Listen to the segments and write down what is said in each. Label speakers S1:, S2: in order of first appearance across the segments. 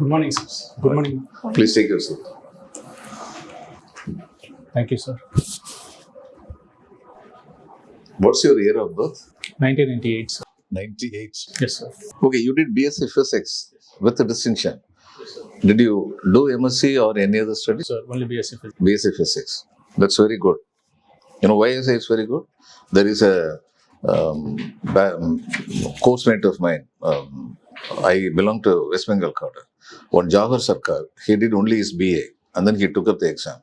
S1: Good morning, sir. Good morning.
S2: Please take your seat.
S1: Thank you, sir.
S2: What's your year of birth?
S1: 1998, sir.
S2: 98.
S1: Yes, sir.
S2: Okay, you did BSc Physics with a distinction. Did you do MSc or any other study?
S1: Sir, only BSc Physics.
S2: BSc Physics. That's very good. You know why I say it's very good? There is a course mate of mine. I belong to West Bengal cadre. One Jawahar Sarkar, he did only his BA and then he took up the exam.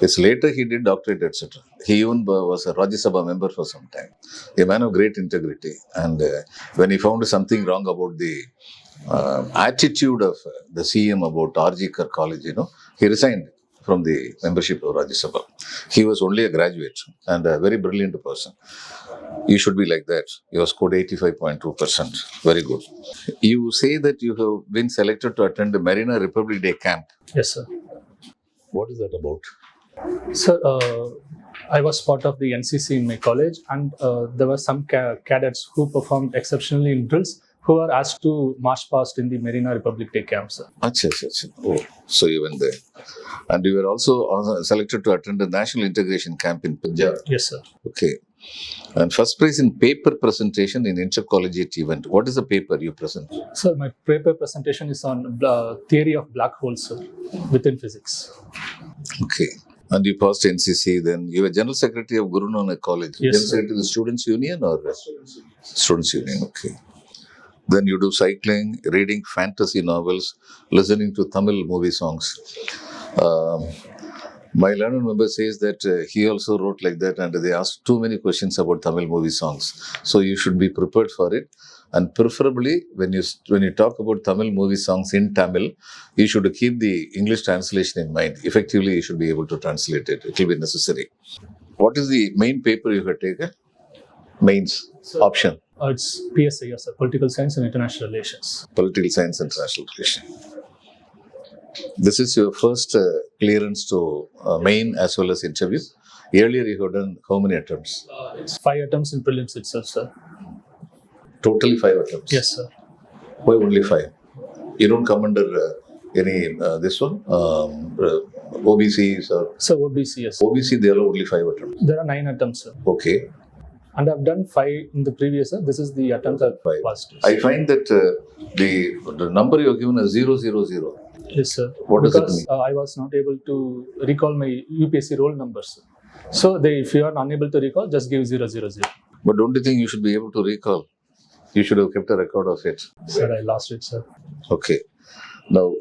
S2: It's later he did doctorate, etc. He even was a Rajya Sabha member for some time. A man of great integrity. And when he found something wrong about the attitude of the CM about RG Kar College, he resigned from the membership of Rajya Sabha. He was only a graduate and a very brilliant person. You should be like that. You have scored 85.2%. Very good. You say that you have been selected to attend the Marina Republic Day camp.
S1: Yes, sir.
S2: What is that about?
S1: Sir, I was part of the NCC in my college, and there were some cadets who performed exceptionally in drills who were asked to march past in the Marina Republic Day camp, sir.
S2: Achha. Oh, so you went there. And you were also selected to attend the National Integration Camp in Punjab.
S1: Yes, sir.
S2: Okay. And first prize in paper presentation in intercollegiate event. What is the paper you present?
S1: Sir, my paper presentation is on theory of black holes, sir, within physics.
S2: Okay. And you passed NCC, then you were General Secretary of Guru Nanak College.
S1: Yes,
S2: General
S1: sir.
S2: Secretary of the Students' Union or? Students' Union, okay. Then you do cycling, reading fantasy novels, listening to Tamil movie songs. My learned member says that he also wrote like that and they asked too many questions about Tamil movie songs. So you should be prepared for it. And preferably, when you talk about Tamil movie songs in Tamil, you should keep the English translation in mind. Effectively, you should be able to translate it. It will be necessary. What is the main paper you have taken? Mains, option.
S1: It's PSIS, sir, Political Science and International Relations.
S2: Political Science and International Relations. This is your first clearance to main as well as interview. Earlier you have done how many attempts?
S1: It's 5 attempts in prelims itself, sir.
S2: Totally 5 attempts?
S1: Yes, sir.
S2: Why only 5? You don't come under any, this one? OBCs or?
S1: So OBC, yes.
S2: OBC, they allow only 5 attempts.
S1: There are 9 attempts, sir.
S2: Okay.
S1: And I've done 5 in the previous year. This is the attempt I've passed.
S2: I find that the number you have given is 000.
S1: Yes, sir.
S2: What does it mean?
S1: I was not able to recall my UPSC roll numbers. So if you are unable to recall, just give 000.
S2: But don't you think you should be able to recall? You should have kept a record of it.
S1: Sir, I lost it, sir.
S2: Okay. Now,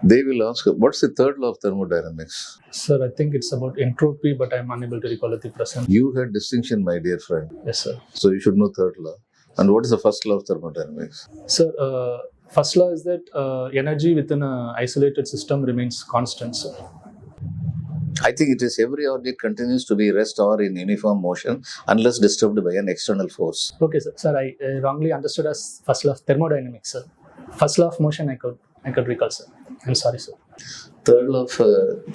S2: they will ask, what's the third law of thermodynamics?
S1: Sir, I think it's about entropy, but I'm unable to recall at the present.
S2: You had distinction, my dear friend.
S1: Yes, sir.
S2: So you should know third law. And what is the first law of thermodynamics?
S1: Sir, first law is that energy within an isolated system remains constant, sir.
S2: I think it is every object continues to be rest or in uniform motion unless disturbed by an external force.
S1: Okay, sir. Sir, I wrongly understood as first law of thermodynamics, sir. First law of motion I could recall, sir. I'm sorry, sir.
S2: Third law of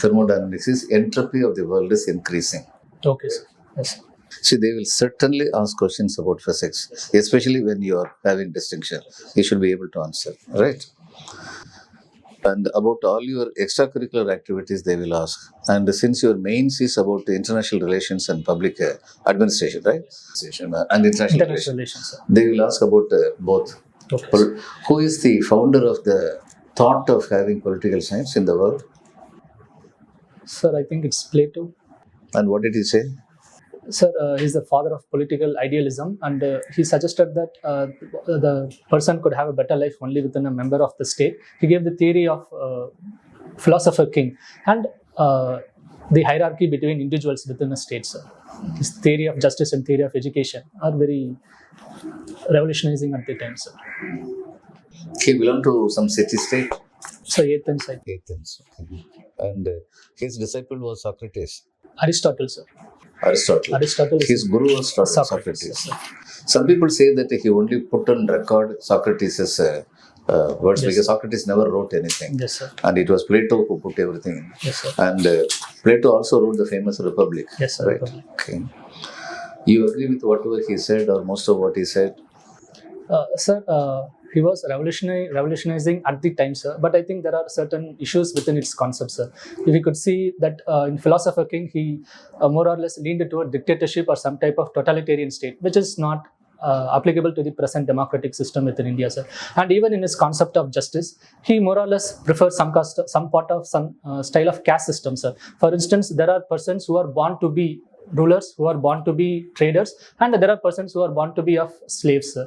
S2: thermodynamics is entropy of the world is increasing.
S1: Okay, sir. Yes, sir.
S2: See, they will certainly ask questions about physics, especially when you are having distinction. You should be able to answer, right? And about all your extracurricular activities, they will ask. And since your mains is about international relations and public administration, right? And international relations,
S1: sir.
S2: They will ask about both.
S1: Okay,
S2: who is the founder of the thought of having political science in the world?
S1: Sir, I think it's Plato.
S2: And what did he say?
S1: Sir, he's the father of political idealism, and he suggested that the person could have a better life only within a member of the state. He gave the theory of philosopher king and the hierarchy between individuals within a state, sir. His theory of justice and theory of education are very revolutionizing at the time, sir.
S2: He belonged to some city-state?
S1: So, Athens, I think.
S2: Athens. And his disciple was Socrates?
S1: Aristotle, sir.
S2: Aristotle. His guru was Socrates.
S1: Yes,
S2: some people say that he only put on record Socrates' words, because Socrates never wrote anything.
S1: Yes, sir.
S2: And it was Plato who put everything in.
S1: Yes, sir.
S2: And Plato also wrote the famous Republic.
S1: Yes, sir.
S2: Right?
S1: Republic.
S2: Okay. You agree with whatever he said or most of what he said?
S1: Sir, He was revolutionizing at the time, sir. But I think there are certain issues within its concept, sir. If we could see that in Philosopher King, he more or less leaned toward dictatorship or some type of totalitarian state, which is not applicable to the present democratic system within India, sir. And even in his concept of justice, he more or less prefers some style of caste system, sir. For instance, there are persons who are born to be rulers, who are born to be traders, and there are persons who are born to be of slaves, sir.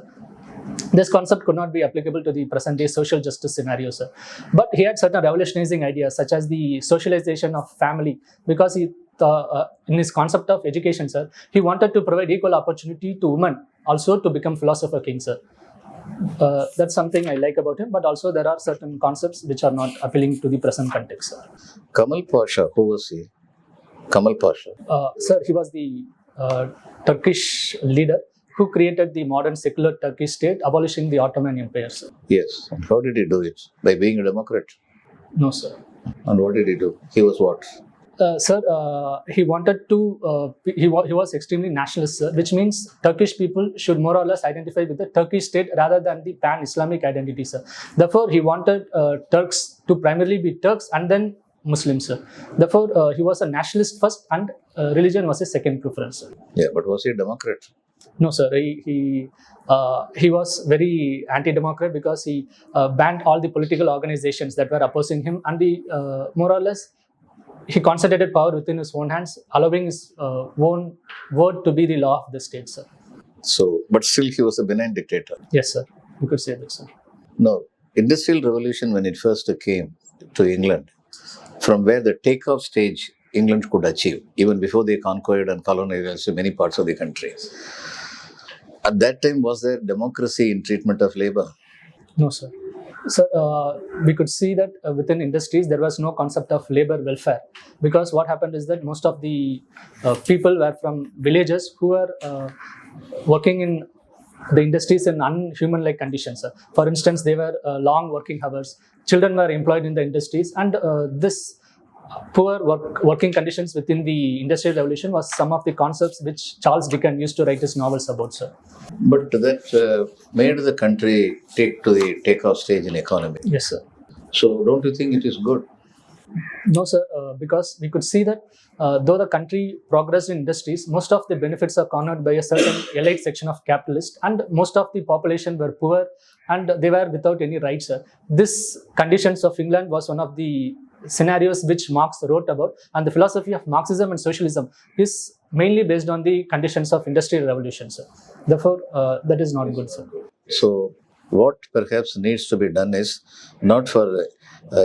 S1: This concept could not be applicable to the present day social justice scenario, sir. But he had certain revolutionizing ideas, such as the socialization of family, because in his concept of education, sir, he wanted to provide equal opportunity to women also to become Philosopher King, sir. That's something I like about him, but also there are certain concepts which are not appealing to the present context, sir.
S2: Kamal Pasha, who was he? Kamal Pasha.
S1: Sir, he was the Turkish leader who created the modern secular Turkish state, abolishing the Ottoman Empire, sir.
S2: Yes. And how did he do it? By being a Democrat?
S1: No, sir.
S2: And what did he do? He was what?
S1: Sir, he wanted to, he was extremely nationalist, sir, which means Turkish people should more or less identify with the Turkish state rather than the pan-Islamic identity, sir. Therefore, he wanted Turks to primarily be Turks and then Muslims, sir. Therefore, he was a nationalist first and religion was his second preference, sir.
S2: Yeah, but was he a Democrat?
S1: No, sir. He was very anti-democrat because he banned all the political organizations that were opposing him, and more or less he concentrated power within his own hands, allowing his own word to be the law of the state, sir.
S2: So, but still he was a benign dictator.
S1: Yes, sir. You could say that, sir.
S2: No, Industrial Revolution, when it first came to England, from where the takeoff stage England could achieve, even before they conquered and colonized many parts of the country. At that time, was there democracy in treatment of labor?
S1: No, sir. Sir, we could see that within industries there was no concept of labor welfare, because what happened is that most of the people were from villages who were working in the industries in unhuman-like conditions, sir. For instance, they were long working hours. Children were employed in the industries, and this poor working conditions within the Industrial Revolution was some of the concepts which Charles Dickens used to write his novels about, sir.
S2: But that made the country take to the takeoff stage in economy.
S1: Yes, sir.
S2: So don't you think it is good?
S1: No, sir, because we could see that though the country progressed in industries, most of the benefits are cornered by a certain elite section of capitalists, and most of the population were poor and they were without any rights, sir. This conditions of England was one of the scenarios which Marx wrote about, and the philosophy of Marxism and socialism is mainly based on the conditions of Industrial Revolution, sir. Therefore, that is not good, sir.
S2: So what perhaps needs to be done is not for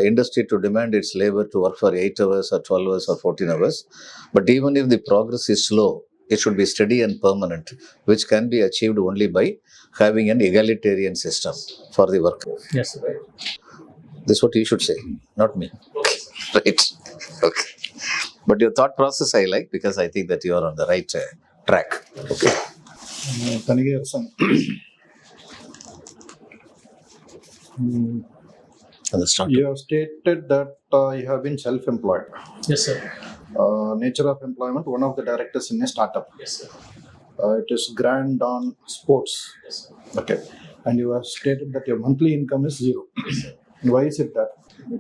S2: industry to demand its labor to work for 8 hours or 12 hours or 14 hours, but even if the progress is slow, it should be steady and permanent, which can be achieved only by having an egalitarian system for the worker.
S1: Yes, sir.
S2: This is what you should say, not me. Right. Okay. But your thought process I like, because I think that you are on the right track. Okay.
S3: Thanigaiarasan. You have stated that you have been self-employed.
S1: Yes, sir.
S3: Nature of employment, one of the directors in a startup.
S1: Yes, sir.
S3: It is grand on sports.
S1: Yes, sir.
S3: Okay. And you have stated that your monthly income is zero.
S1: Yes, sir.
S3: Why is it that?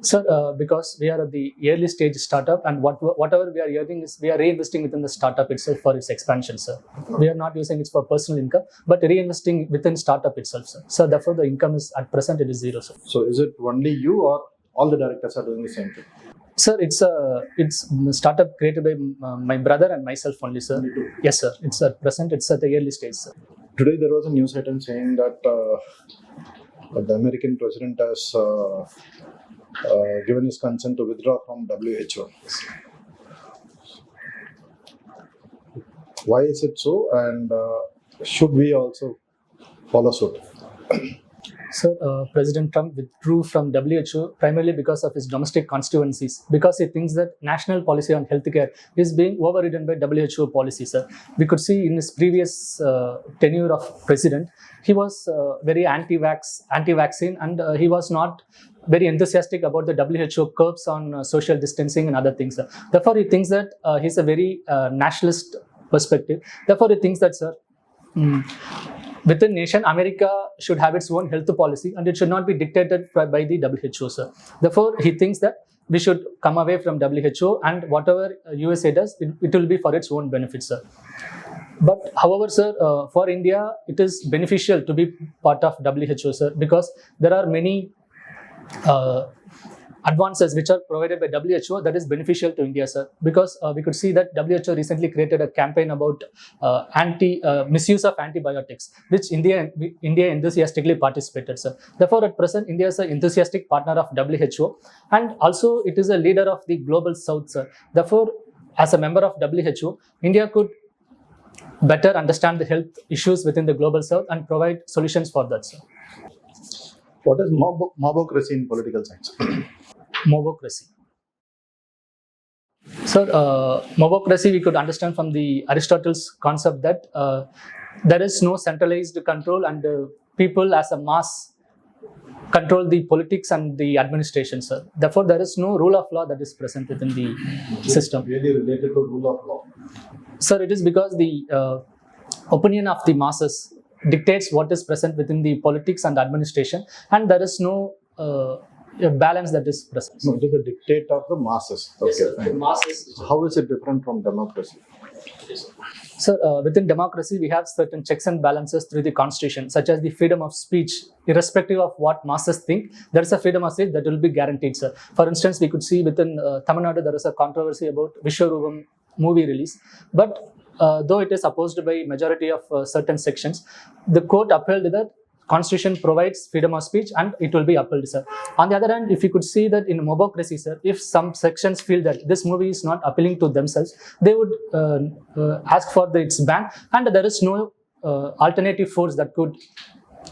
S1: Sir, because we are at the early stage startup, and whatever we are earning is we are reinvesting within the startup itself for its expansion, sir. We are not using it for personal income, but reinvesting within startup itself, sir. So therefore, the income is at present it is zero, sir.
S3: So is it only you or all the directors are doing the same thing?
S1: Sir, it's a startup created by my brother and myself only, sir.
S3: Only two.
S1: Yes, sir. It's at present. It's at the early stage, sir.
S3: Today there was a news item saying that the American president has given his consent to withdraw from WHO. Why is it so, and should we also follow suit?
S1: Sir, President Trump withdrew from WHO primarily because of his domestic constituencies, because he thinks that national policy on healthcare is being overridden by WHO policy, sir. We could see in his previous tenure of president, he was very anti-vaccine, and he was not very enthusiastic about the WHO curbs on social distancing and other things, sir. Therefore, he thinks that he's a very nationalist perspective. Therefore, he thinks that, sir, within nation, America should have its own health policy and it should not be dictated by the WHO, sir. Therefore, he thinks that we should come away from WHO, and whatever USA does, it will be for its own benefit, sir. But however, sir, for India, it is beneficial to be part of WHO, sir, because there are many advances which are provided by WHO that is beneficial to India, sir. Because we could see that WHO recently created a campaign about misuse of antibiotics, which India enthusiastically participated, sir. Therefore, at present, India is an enthusiastic partner of WHO, and also it is a leader of the global South, sir. Therefore, as a member of WHO, India could better understand the health issues within the global South and provide solutions for that, sir.
S3: What is mobocracy in political science?
S1: Mobocracy. Sir, mobocracy we could understand from the Aristotle's concept that there is no centralized control, and people as a mass control the politics and the administration, sir. Therefore, there is no rule of law that is present within the system.
S3: Really related to rule of law?
S1: Sir, it is because the opinion of the masses dictates what is present within the politics and administration, and there is no balance that is present.
S3: No, it is the dictate of the masses. Okay,
S1: Yes, sir.
S3: fine.
S1: Masses.
S3: How is it different from democracy?
S1: Sir, within democracy, we have certain checks and balances through the constitution, such as the freedom of speech. Irrespective of what masses think, there is a freedom of speech that will be guaranteed, sir. For instance, we could see within Tamil Nadu, there is a controversy about Vishwarupam movie release. But though it is opposed by majority of certain sections, the court upheld that Constitution provides freedom of speech and it will be upheld, sir. On the other hand, if you could see that in Mobocracy, sir, if some sections feel that this movie is not appealing to themselves, they would ask for its ban, and there is no alternative force that could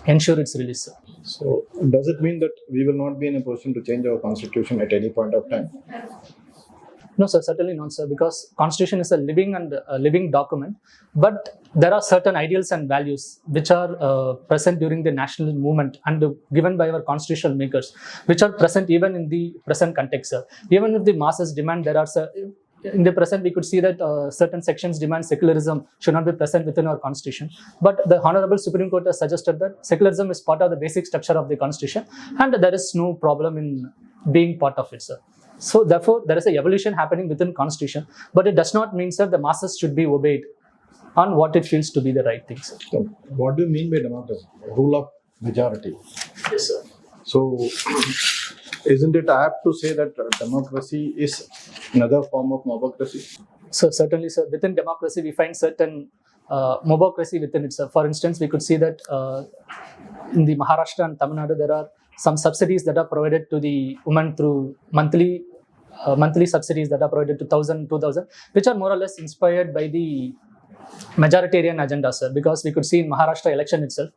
S1: ensure its release, sir.
S3: So, does it mean that we will not be in a position to change our constitution at any point of time?
S1: No, sir, certainly not, sir, because Constitution is a living document, but there are certain ideals and values which are present during the national movement and given by our constitutional makers, which are present even in the present context, sir. Even if the masses demand, there are, sir, in the present, we could see that certain sections demand secularism should not be present within our constitution. But the Honorable Supreme Court has suggested that secularism is part of the basic structure of the constitution, and there is no problem in being part of it, sir. So therefore, there is a evolution happening within constitution, but it does not mean, sir, the masses should be obeyed on what it feels to be the right thing, sir.
S3: So, what do you mean by democracy? Rule of majority.
S1: Yes, sir.
S3: So, isn't it apt to say that democracy is another form of mobocracy?
S1: So certainly, sir, within democracy, we find certain mobocracy within itself. For instance, we could see that in the Maharashtra and Tamil Nadu, there are some subsidies that are provided to the women through monthly subsidies that are provided to 1,000, 2,000, which are more or less inspired by the majoritarian agenda, sir. Because we could see in Maharashtra election itself,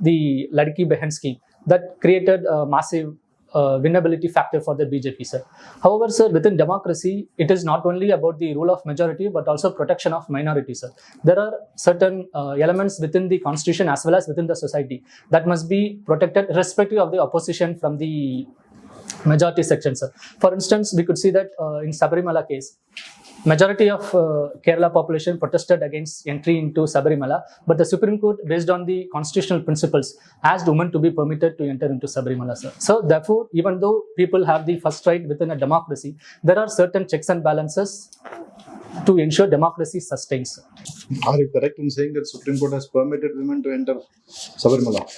S1: the Ladki Behan scheme that created a massive winnability factor for the BJP, sir. However, sir, within democracy, it is not only about the rule of majority, but also protection of minority, sir. There are certain elements within the constitution as well as within the society that must be protected irrespective of the opposition from the majority section, sir. For instance, we could see that in Sabarimala case, majority of Kerala population protested against entry into Sabarimala, but the Supreme Court, based on the constitutional principles, asked women to be permitted to enter into Sabarimala, sir. So therefore, even though people have the first right within a democracy, there are certain checks and balances to ensure democracy sustains, sir.
S3: Are you correct in saying that Supreme Court has permitted women to enter Sabarimala?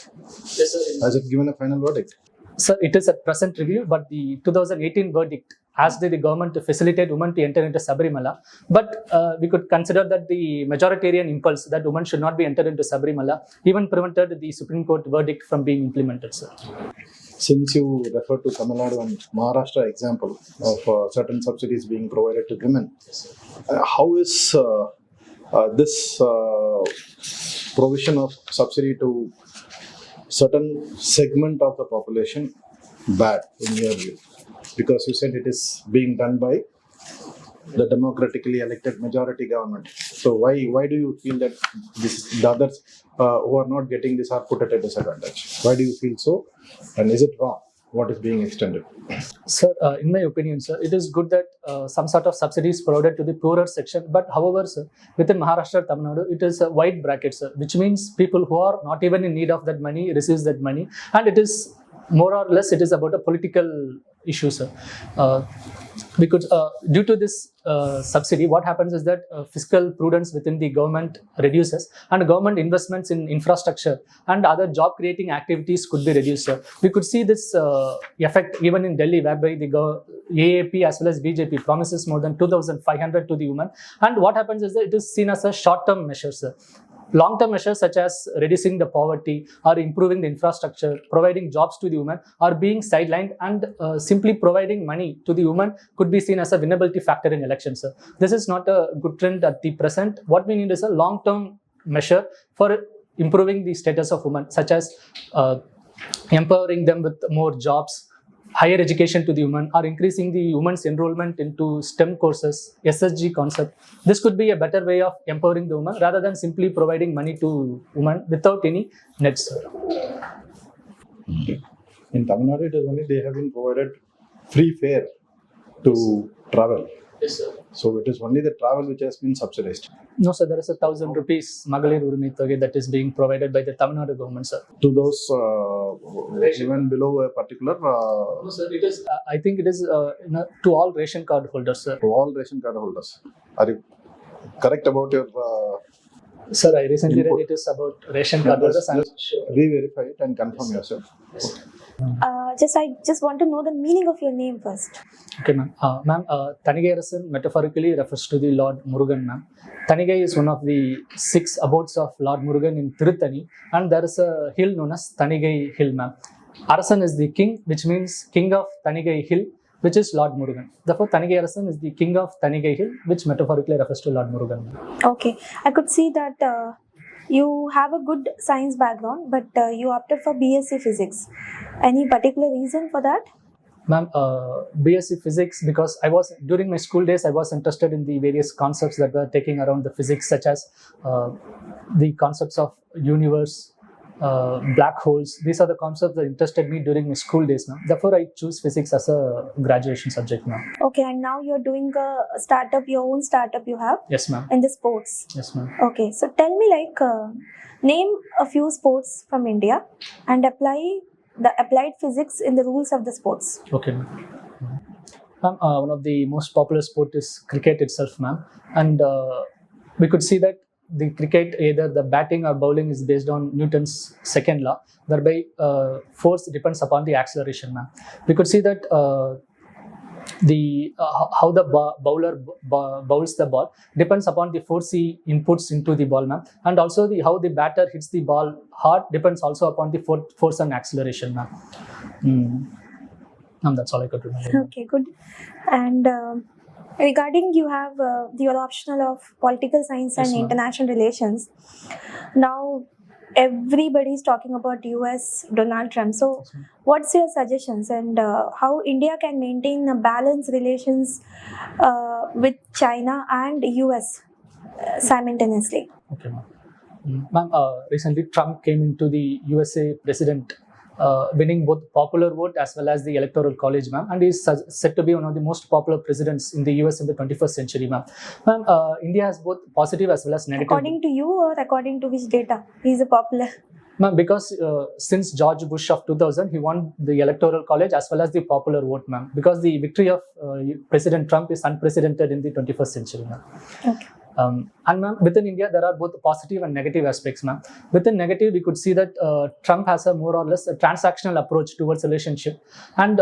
S1: Yes, sir.
S3: Has it given a final verdict?
S1: Sir, it is at present review, but the 2018 verdict asked the government to facilitate women to enter into Sabarimala. But we could consider that the majoritarian impulse that women should not be entered into Sabarimala even prevented the Supreme Court verdict from being implemented, sir.
S3: Since you referred to Tamil Nadu and Maharashtra example of certain subsidies being provided to women, how is this provision of subsidy to certain segment of the population bad in your view? Because you said it is being done by the democratically elected majority government. So why do you feel that the others who are not getting this are put at a disadvantage? Why do you feel so? And is it wrong? what is being extended?
S1: Sir, in my opinion, sir, it is good that some sort of subsidy is provided to the poorer section. But however, sir, within Maharashtra, Tamil Nadu, it is a wide bracket, sir, which means people who are not even in need of that money receives that money, and it is more or less it is about a political issue, sir. Because due to this subsidy, what happens is that fiscal prudence within the government reduces, and government investments in infrastructure and other job creating activities could be reduced, sir. We could see this effect even in Delhi, whereby the AAP as well as BJP promises more than 2,500 to the women, and what happens is that it is seen as a short term measure, sir. Long-term measures such as reducing the poverty or improving the infrastructure, providing jobs to the women are being sidelined, and simply providing money to the women could be seen as a winnability factor in elections, sir. This is not a good trend at the present. What we need is a long-term measure for improving the status of women, such as empowering them with more jobs, higher education to the women, or increasing the women's enrollment into STEM courses, SSG concept. This could be a better way of empowering the women rather than simply providing money to women without any nets.
S3: In Tamil Nadu, it is only they have been provided free fare to travel.
S1: Yes, sir.
S3: So it is only the travel which has been subsidized.
S1: No, sir, there is 1,000 rupees Magalir Urumi Toge that is being provided by the Tamil Nadu government, sir.
S3: To those even below a particular.
S1: No, sir, it is. I think it is to all ration card holders, sir.
S3: To all ration card holders. Are you correct about your?
S1: Sir, I recently
S3: input?
S1: read it is about ration card holders. I'm
S3: Just re-verify it and confirm yourself.
S4: I just want to know the meaning of your name first.
S1: Okay, ma'am. Ma'am, Thanigaiarasan metaphorically refers to the Lord Murugan, ma'am. Thanigai is one of the 6 abodes of Lord Murugan in Tirutani, and there is a hill known as Thanigai Hill, ma'am. Arasan is the king, which means king of Thanigai Hill, which is Lord Murugan. Therefore, Thanigaiarasan is the king of Thanigai Hill, which metaphorically refers to Lord Murugan, ma'am.
S4: Okay, I could see that you have a good science background, but you opted for BSc Physics. Any particular reason for that?
S1: Ma'am, BSc Physics, because during my school days, I was interested in the various concepts that were taking around the physics, such as the concepts of universe, black holes. These are the concepts that interested me during my school days, ma'am. Therefore, I choose physics as a graduation subject, ma'am.
S4: Okay, and now you're doing a startup, your own startup you have?
S1: Yes, ma'am.
S4: In the sports?
S1: Yes, ma'am.
S4: Okay, so tell me name a few sports from India and apply the applied physics in the rules of the sports.
S1: Okay, ma'am. Ma'am, one of the most popular sport is cricket itself, ma'am. And we could see that the cricket, either the batting or bowling, is based on Newton's second law, whereby force depends upon the acceleration, ma'am. We could see that how the bowler bowls the ball depends upon the force he inputs into the ball, ma'am. And also how the batter hits the ball hard depends also upon the force and acceleration, ma'am. That's all I could remember.
S4: Okay, good. And regarding you have your optional of political science and
S1: Yes, ma'am.
S4: international relations. Now everybody is talking about US Donald Trump. So
S1: Yes, ma'am.
S4: what's your suggestions and how India can maintain a balanced relations with China and US simultaneously?
S1: Okay, ma'am. Ma'am, recently Trump came into the USA president, winning both popular vote as well as the electoral college, ma'am, and is said to be one of the most popular presidents in the US in the 21st century, ma'am. Ma'am, India has both positive as well as negative.
S4: According to you or according to which data? He's a popular.
S1: Ma'am, because since George Bush of 2000, he won the electoral college as well as the popular vote, ma'am. Because the victory of President Trump is unprecedented in the 21st century, ma'am.
S4: Okay.
S1: And ma'am, within India, there are both positive and negative aspects, ma'am. Within negative, we could see that Trump has a more or less a transactional approach towards relationship, and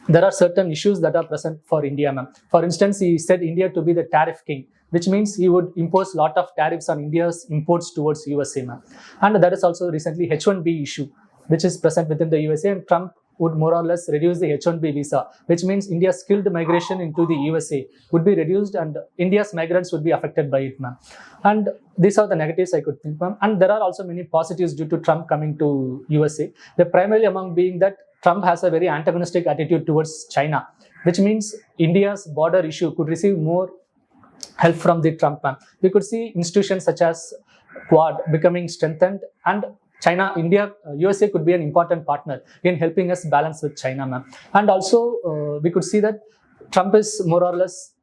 S1: there are certain issues that are present for India, ma'am. For instance, he said India to be the tariff king, which means he would impose a lot of tariffs on India's imports towards USA, ma'am. And there is also recently H1B issue, which is present within the USA, and Trump would more or less reduce the H1B visa, which means India's skilled migration into the USA would be reduced and India's migrants would be affected by it, ma'am. And these are the negatives I could think, ma'am. And there are also many positives due to Trump coming to USA. The primarily among being that Trump has a very antagonistic attitude towards China, which means India's border issue could receive more help from the Trump, ma'am. We could see institutions such as Quad becoming strengthened, and India, USA could be an important partner in helping us balance with China, ma'am. And also, we could see that Trump is more or less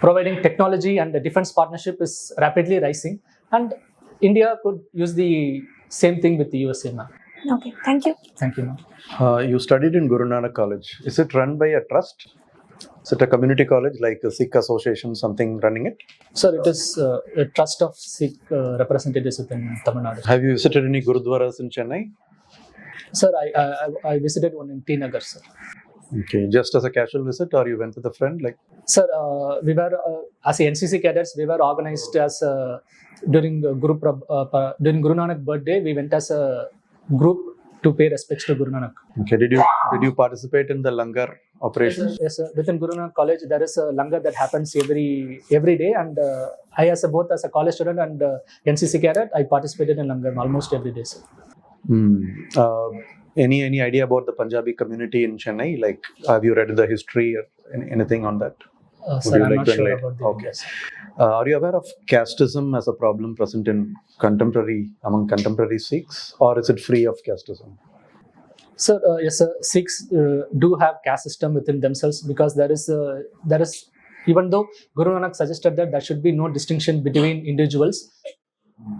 S1: providing technology, and the defense partnership is rapidly rising. And India could use the same thing with the USA, ma'am.
S4: Okay, thank you.
S1: Thank you, ma'am.
S5: You studied in Guru Nanak College. Is it run by a trust? Is it a community college like a Sikh association, something running it?
S1: Sir, it is a trust of Sikh representatives within Tamil Nadu.
S5: Have you visited any Gurudwaras in Chennai?
S1: Sir, I visited one in T Nagar, sir.
S5: Okay, just as a casual visit, or you went with a friend? Like,
S1: Sir, we were as a NCC cadets. We were organized as during Guru Nanak birthday. We went as a group to pay respects to Guru Nanak.
S5: okay, did you participate in the langar operation?
S1: Yes, sir. Within Guru Nanak College, there is a langar that happens every day, and I, both as a college student and NCC cadet, I participated in langar almost every day, sir.
S5: Any idea about the Punjabi community in Chennai? Like, have you read the history or anything on that?
S1: Sir,
S5: you
S1: I'm
S5: like
S1: not
S5: to
S1: sure
S5: enlighten?
S1: about the
S5: Okay.
S1: Indians.
S5: Are you aware of casteism as a problem present in among contemporary Sikhs, or is it free of casteism?
S1: Sir, yes, sir. Sikhs do have caste system within themselves, because there is even though Guru Nanak suggested that there should be no distinction between individuals,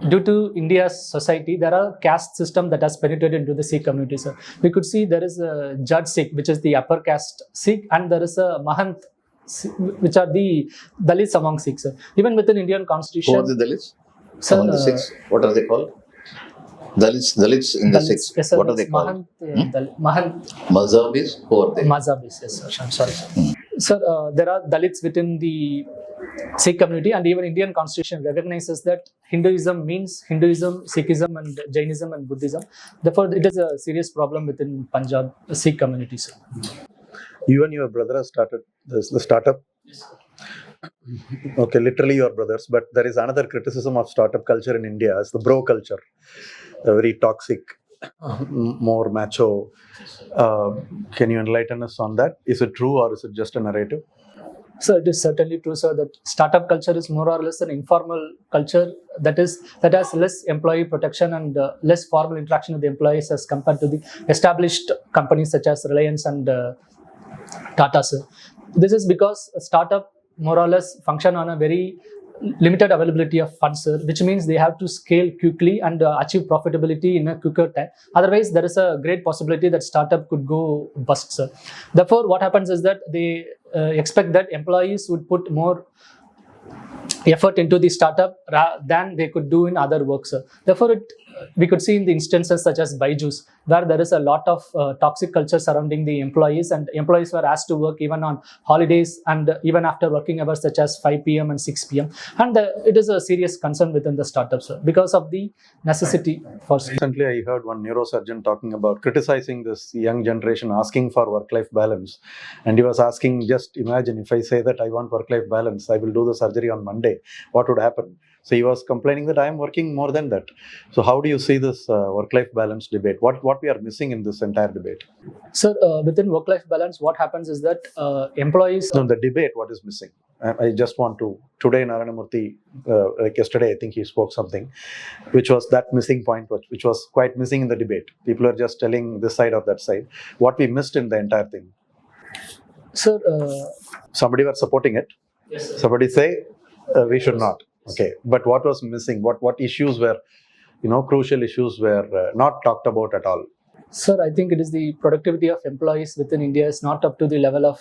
S1: due to India's society, there are caste system that has penetrated into the Sikh community, sir. We could see there is a Jat Sikh, which is the upper caste Sikh, and there is a Mahant, which are the Dalits among Sikhs, sir. Even within Indian constitution.
S2: Who are the Dalits?
S1: Sir,
S2: Among the Sikhs, what are they called? Dalits in the
S1: Dalits,
S2: Sikhs.
S1: yes, sir,
S2: What are they called?
S1: Mahant,
S2: Mazhabis? Who are they?
S1: Mazhabis, yes, sir. I'm sorry, sir. Sir, there are Dalits within the Sikh community, and even Indian constitution recognizes that Hinduism means Hinduism, Sikhism, and Jainism and Buddhism. Therefore, it is a serious problem within Punjab Sikh community, sir.
S5: You and your brother have started the startup.
S1: Yes,
S5: Okay, literally your brothers, but there is another criticism of startup culture in India. It's the bro culture, a very toxic, more macho. Can you enlighten us on that? Is it true, or is it just a narrative?
S1: So it is certainly true, sir, that startup culture is more or less an informal culture that has less employee protection and less formal interaction with the employees as compared to the established companies such as Reliance and Tata, sir. This is because a startup more or less function on a very limited availability of funds, sir, which means they have to scale quickly and achieve profitability in a quicker time. Otherwise, there is a great possibility that startup could go bust, sir. Therefore, what happens is that they expect that employees would put more effort into the startup than they could do in other works, sir. Therefore, we could see in the instances such as Byju's, where there is a lot of toxic culture surrounding the employees, and employees were asked to work even on holidays and even after working hours such as 5 p.m. and 6 p.m. And it is a serious concern within the startups, sir, because of the necessity for.
S5: Recently, I heard one neurosurgeon talking about criticizing this young generation asking for work-life balance. And he was asking, just imagine if I say that I want work-life balance, I will do the surgery on Monday, what would happen? So he was complaining that I am working more than that. So how do you see this work-life balance debate? What we are missing in this entire debate?
S1: Sir, within work-life balance, what happens is that employees.
S5: No, the debate, what is missing? I just want to, today Narayana Murthy, like yesterday, I think he spoke something, which was that missing point, which was quite missing in the debate. People are just telling this side or that side. What we missed in the entire thing?
S1: Sir,
S5: somebody was supporting it.
S1: yes, sir.
S5: Somebody say we should not. Okay, but what was missing? What issues were, crucial issues were not talked about at all?
S1: Sir, I think it is the productivity of employees within India is not up to the level of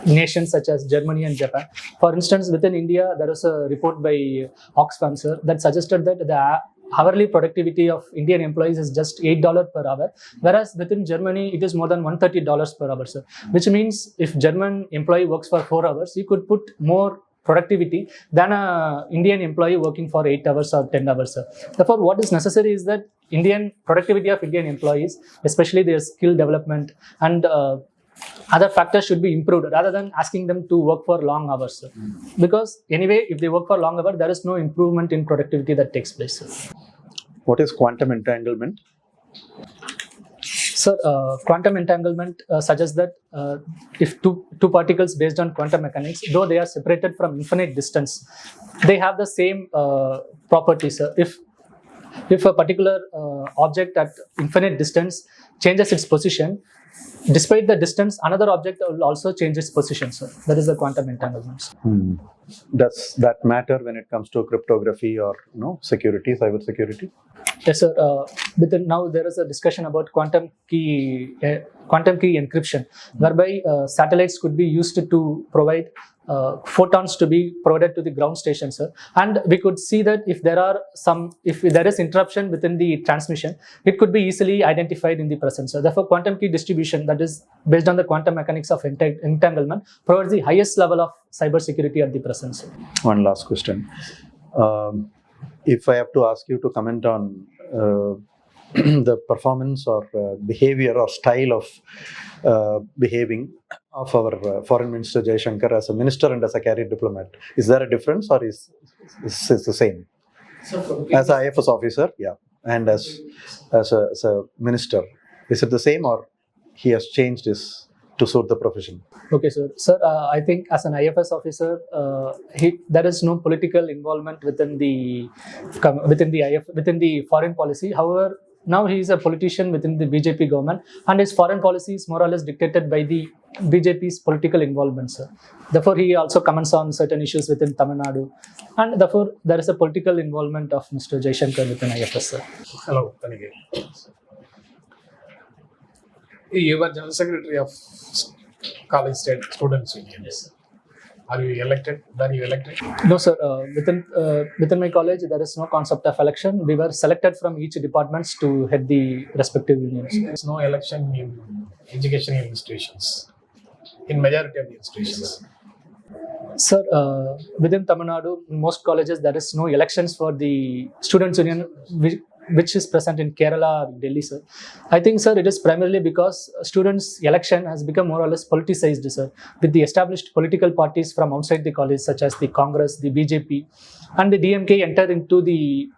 S1: nations such as Germany and Japan. For instance, within India, there was a report by Oxfam, sir, that suggested that the hourly productivity of Indian employees is just $8 per hour, whereas within Germany, it is more than $130 per hour, sir. Which means if German employee works for 4 hours, he could put more productivity than an Indian employee working for 8 hours or 10 hours, sir. Therefore, what is necessary is that productivity of Indian employees, especially their skill development and other factors should be improved rather than asking them to work for long hours, sir. Because anyway, if they work for long hours, there is no improvement in productivity that takes place, sir.
S5: What is quantum entanglement?
S1: Sir, quantum entanglement suggests that if two particles based on quantum mechanics, though they are separated from infinite distance, they have the same properties. If If a particular object at infinite distance changes its position, despite the distance, another object will also change its position, sir. That is the quantum entanglements.
S5: Does that matter when it comes to cryptography or security, cyber security?
S1: Yes, sir. Now there is a discussion about quantum key encryption, whereby satellites could be used to provide photons to be provided to the ground station, sir. And we could see that if there is interruption within the transmission, it could be easily identified in the present, sir. Therefore, quantum key distribution, that is based on the quantum mechanics of entanglement, provides the highest level of cyber security at the present, sir.
S5: One last question. If I have to ask you to comment on the performance or behavior or style of behaving of our Foreign Minister Jaishankar as a minister and as a career diplomat, is there a difference or is it the same? As an IFS officer, yeah, and as a minister, is it the same or he has changed his to suit the profession?
S1: Okay, sir. Sir, I think as an IFS officer, there is no political involvement within the foreign policy. However, now he is a politician within the BJP government, and his foreign policy is more or less dictated by the BJP's political involvement, sir. Therefore, he also comments on certain issues within Tamil Nadu, and therefore there is a political involvement of Mr. Jaishankar within IFS, sir.
S6: Hello, Thanigaiarasan. You were General Secretary of College State Students Union. Yes. Are you elected? Were you elected?
S1: No, sir. Within my college, there is no concept of election. We were selected from each departments to head the respective unions.
S6: There is no election in educational institutions, in majority of the institutions.
S1: Sir, within Tamil Nadu, in most colleges, there is no elections for the students' union, which is present in Kerala or Delhi, sir. I think, sir, it is primarily because students' election has become more or less politicized, sir, with the established political parties from outside the college, such as the Congress, the BJP, and the DMK enter into the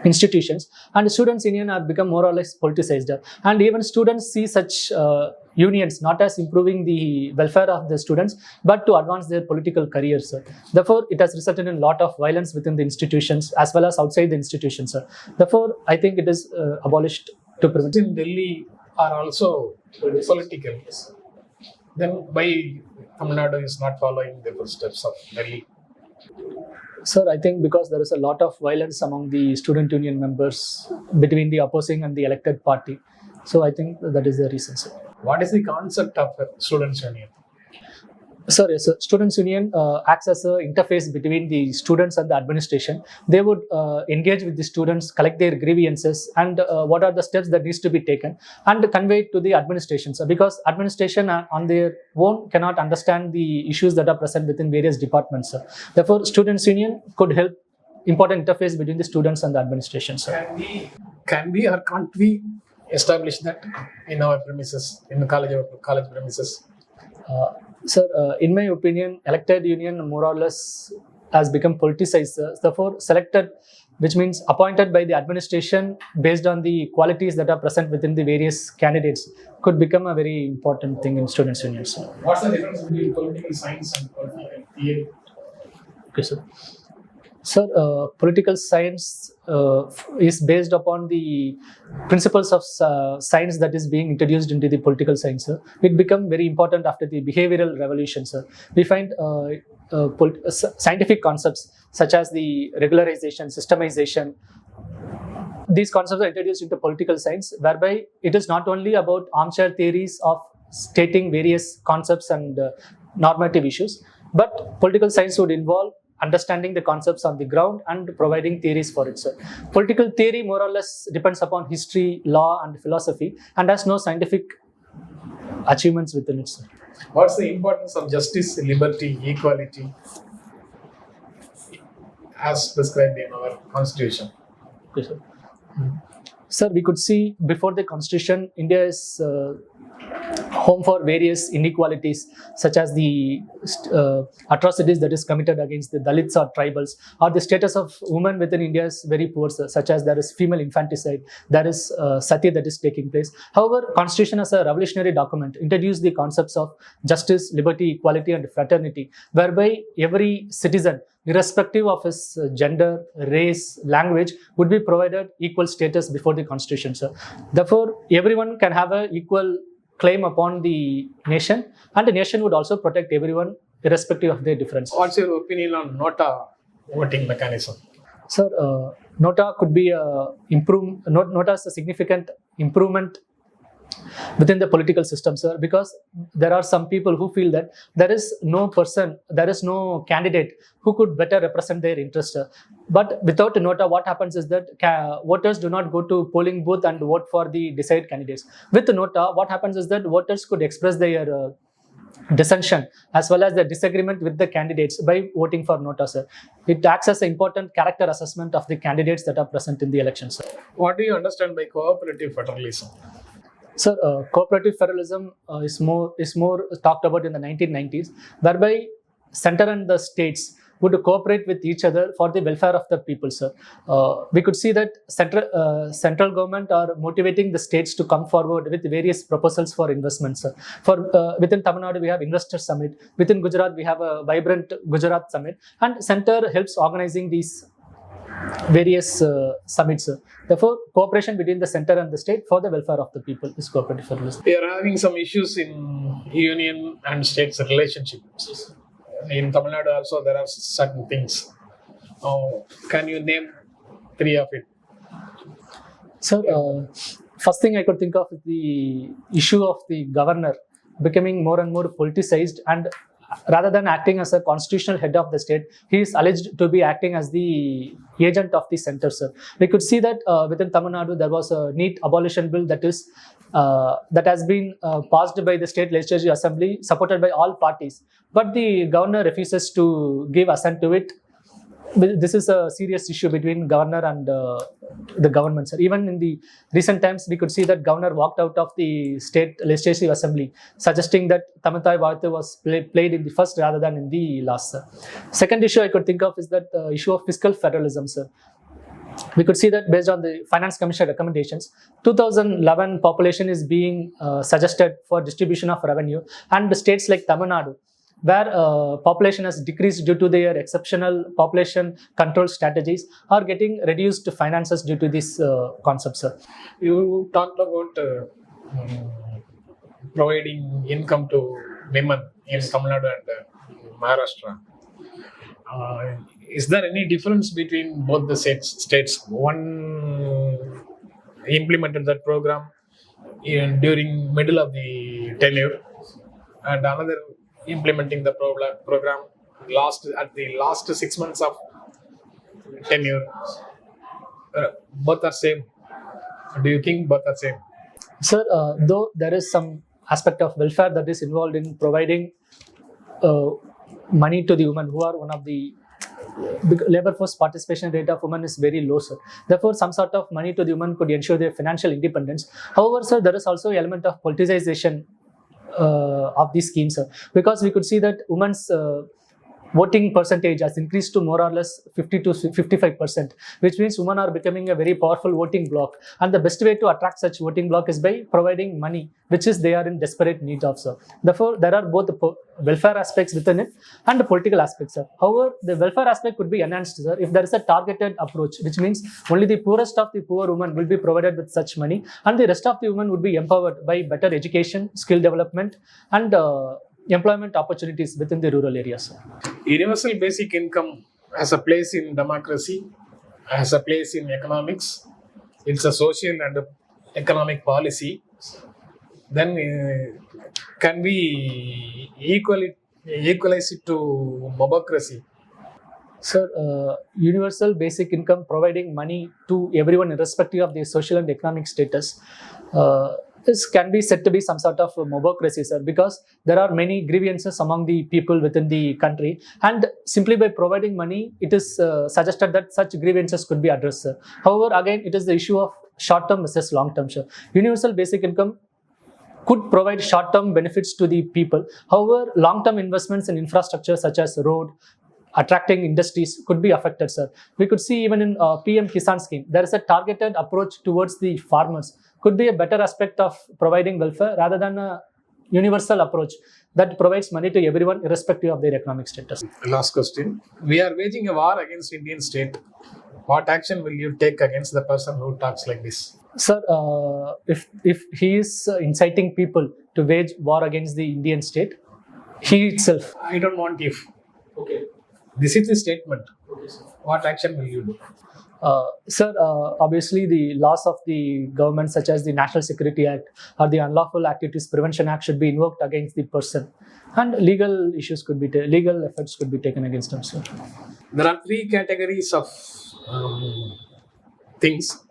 S1: institutions, and the students' union have become more or less politicized. And even students see such unions not as improving the welfare of the students, but to advance their political careers, sir. Therefore, it has resulted in a lot of violence within the institutions as well as outside the institutions, sir. Therefore, I think it is abolished to prevent.
S6: In Delhi are also political. Then why Tamil Nadu is not following the footsteps of Delhi?
S1: Sir, I think because there is a lot of violence among the student union members between the opposing and the elected party. So I think that is the reason, sir.
S6: What is the concept of a students' union?
S1: Sir, yes, sir. Students' union acts as an interface between the students and the administration. They would engage with the students, collect their grievances, and what are the steps that needs to be taken, and convey it to the administration, sir. Because administration on their own cannot understand the issues that are present within various departments, sir. Therefore, students' union could help important interface between the students and the administration, sir.
S6: Can we or can't we establish that in our premises, in the college premises?
S1: Sir, in my opinion, elected union more or less has become politicized. Therefore, selected, which means appointed by the administration based on the qualities that are present within the various candidates, could become a very important thing in students' unions.
S6: What's the difference between political science and political theory?
S1: Okay, sir. Sir, political science is based upon the principles of science that is being introduced into the political science, sir. It became very important after the behavioral revolution, sir. We find scientific concepts such as the regularization, systemization. These concepts are introduced into political science, whereby it is not only about armchair theories of stating various concepts and normative issues, but political science would involve understanding the concepts on the ground and providing theories for it, sir. Political theory more or less depends upon history, law, and philosophy, and has no scientific achievements within it, sir.
S6: What's the importance of justice, liberty, equality as prescribed in our constitution?
S1: Okay, sir. Sir, we could see before the constitution, India is home for various inequalities, such as the atrocities that is committed against the Dalits or tribals, or the status of women within India is very poor, such as there is female infanticide, there is sati that is taking place. However, Constitution as a revolutionary document introduced the concepts of justice, liberty, equality, and fraternity, whereby every citizen, irrespective of his gender, race, language, would be provided equal status before the Constitution, sir. Therefore, everyone can have an equal claim upon the nation, and the nation would also protect everyone irrespective of their difference.
S6: What's your opinion on nota voting mechanism?
S1: Sir, nota could be nota is a significant improvement within the political system, sir, because there are some people who feel that there is no candidate who could better represent their interest, sir. But without a nota, what happens is that voters do not go to polling booth and vote for the desired candidates. With the nota, what happens is that voters could express their dissension as well as the disagreement with the candidates by voting for nota, sir. It acts as an important character assessment of the candidates that are present in the election, sir.
S6: What do you understand by cooperative federalism?
S1: Sir, cooperative federalism is more talked about in the 1990s, whereby center and the states would cooperate with each other for the welfare of the people, sir. We could see that central government are motivating the states to come forward with various proposals for investments, sir. Within Tamil Nadu, we have Investor Summit. Within Gujarat, we have a vibrant Gujarat Summit, and center helps organizing these various summits. Therefore, cooperation between the center and the state for the welfare of the people is cooperative federalism.
S6: We are having some issues in union and states relationships. In Tamil Nadu also there are certain things. Can you name 3 of it?
S1: Sir, first thing I could think of is the issue of the governor becoming more and more politicized, and rather than acting as a constitutional head of the state, he is alleged to be acting as the agent of the center, sir. We could see that within Tamil Nadu there was a NEET abolition bill that has been passed by the state legislative assembly, supported by all parties, but the governor refuses to give assent to it. This is a serious issue between governor and the government, sir. Even in the recent times, we could see that governor walked out of the state legislative assembly, suggesting that Tamatai Vartha was played in the first rather than in the last, sir. Second issue I could think of is that issue of fiscal federalism, sir. We could see that based on the Finance Commission recommendations, 2011 population is being suggested for distribution of revenue, and the states like Tamil Nadu, where population has decreased due to their exceptional population control strategies, are getting reduced finances due to this concept, sir.
S6: You talked about providing income to women in Tamil Nadu and Maharashtra. Is there any difference between both the states? One implemented that program during middle of the tenure, and another implementing the program at the last 6 months of tenure. Both are same. Do you think both are same?
S1: Sir, though there is some aspect of welfare that is involved in providing money to the women, who are one of the labor force participation rate of women is very low, sir. Therefore, some sort of money to the women could ensure their financial independence. However, sir, there is also an element of politicization of these schemes, sir, because we could see that women's voting percentage has increased to more or less 50 to 55%, which means women are becoming a very powerful voting bloc, and the best way to attract such voting bloc is by providing money, which is they are in desperate need of, sir. Therefore, there are both the welfare aspects within it and the political aspects, sir. However, the welfare aspect could be enhanced, sir, if there is a targeted approach, which means only the poorest of the poor women will be provided with such money, and the rest of the women would be empowered by better education, skill development, and employment opportunities within the rural areas.
S6: Universal basic income has a place in democracy, has a place in economics. It's a social and economic policy. Then can we equalize it to mobocracy?
S1: Sir, universal basic income, providing money to everyone irrespective of their social and economic status, this can be said to be some sort of mobocracy, sir, because there are many grievances among the people within the country, and simply by providing money, it is suggested that such grievances could be addressed, sir. However, again, it is the issue of short term versus long term, sir. Universal basic income could provide short-term benefits to the people. However, long-term investments in infrastructure such as road, attracting industries could be affected, sir. We could see even in PM Kisan scheme, there is a targeted approach towards the farmers. Could be a better aspect of providing welfare rather than a universal approach that provides money to everyone irrespective of their economic status.
S6: Last question. We are waging a war against Indian state. What action will you take against the person who talks like this?
S1: Sir, if he is inciting people to wage war against the Indian state, he itself.
S6: I don't want if.
S1: Okay.
S6: This is the statement.
S1: Okay, sir.
S6: What action will you do?
S1: Sir, obviously the laws of the government such as the National Security Act or the Unlawful Activities Prevention Act should be invoked against the person, and legal issues could be legal efforts could be taken against him, sir.
S6: There are three categories of things: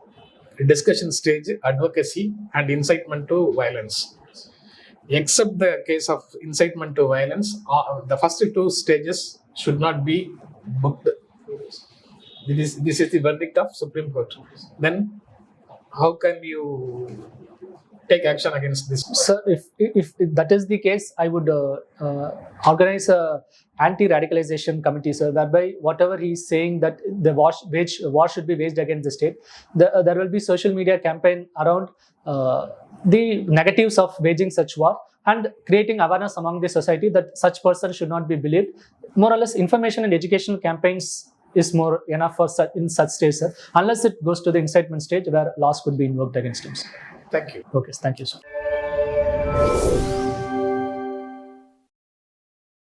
S6: discussion stage, advocacy, and incitement to violence. Except the case of incitement to violence, the first two stages should not be booked. This is the verdict of Supreme Court. Then, how can you take action against this?
S1: Sir, if that is the case, I would organize a anti-radicalization committee, sir, whereby whatever he is saying that the war should be waged against the state, there will be social media campaign around the negatives of waging such war and creating awareness among the society that such person should not be believed. More or less, information and educational campaigns is more enough for in such stage, sir, unless it goes to the incitement stage where laws could be invoked against him, sir.
S6: Thank you.
S1: Okay, thank you, sir.